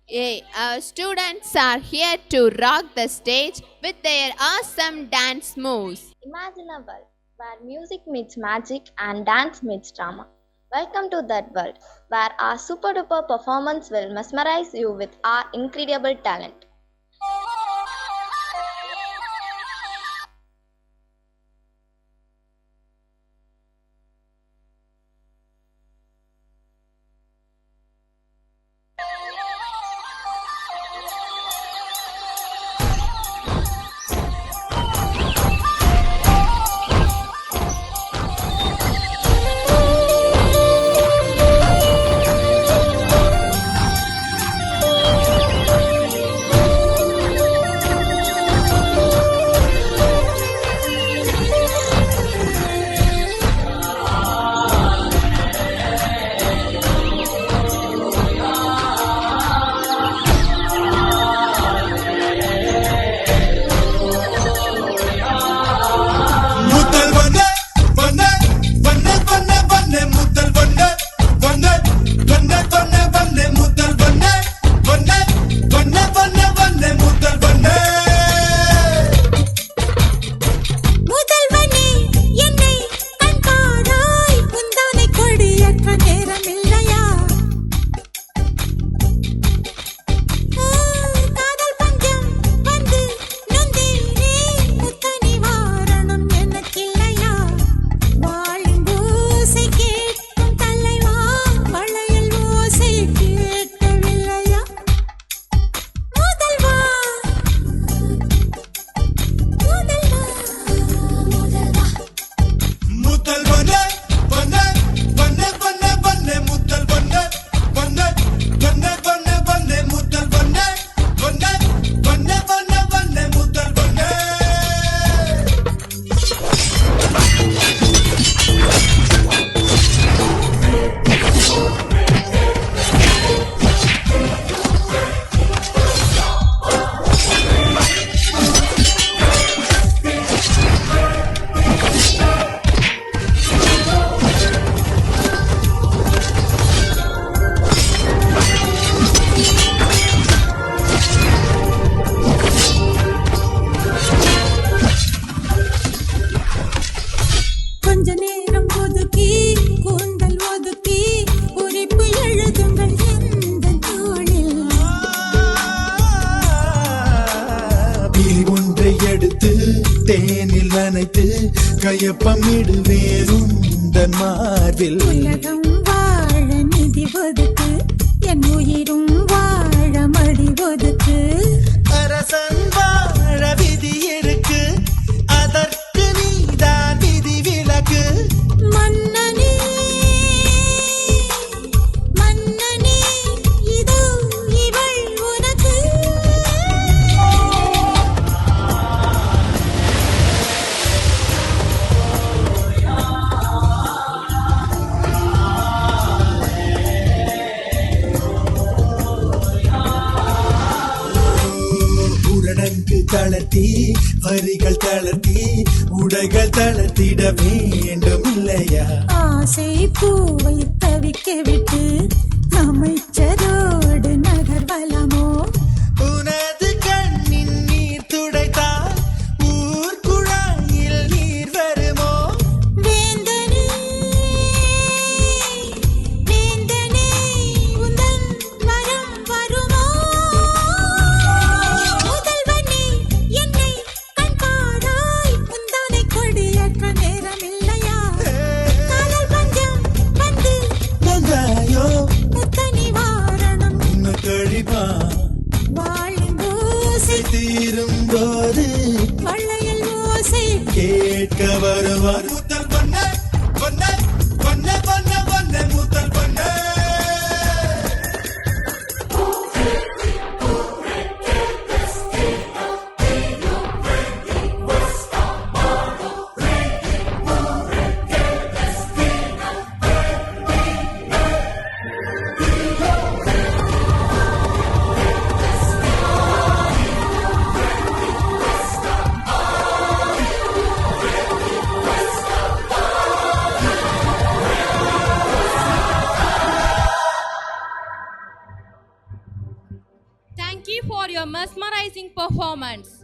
Our students are here to rock the stage with their awesome dance moves. Imagine a world where music meets magic and dance meets drama. Welcome to that world where our super duper performance will mesmerize you with our incredible talent. தேனில் நனைத்து கையப்பமிடுவேன் உந்தன் மார்பில். உலகம் வாழ நிதி ஒதுக்கு, என் உயிரும் வாழ மடி ஒதுக்கு. அரசன் வாழ விதி இருக்கு, அதற்கு நீதான் விதி விலக்கு. மன்னனே மன்னனே, இதோ இவள் உனக்கு. உடனங்கு தளர்த்தி வரிகள் தளர்த்தி உடைகள் தளர்த்திட வேண்டும் இல்லையா? ஆசை பூவை தவிக்க விட்டு அமைச்சரோடு நகர்வலமோ? உனது கண்ணின் நீர் துடைத்தால் ஊர் குழாயில் நீர் வருமோ? வேந்தனே வேந்தனே, உந்தன் வரம் வருமோ? முதல்வனே, என்னை கண்பாராய், உந்தனை கொடியேற்ற நேரமில்லையா? காதல் பஞ்சம் வந்து வந்தாயோ முத்தனி வாரணம் இன்னும் கழிப்பா வாழின் ஓசை தீரும் போது வளையல் ஓசை கேட்க வருவார். முத்தல் பண்ண பண்ண பண்ண பண்ண பண்ண முத்தல் பண்ண. Thank you for your mesmerizing performance.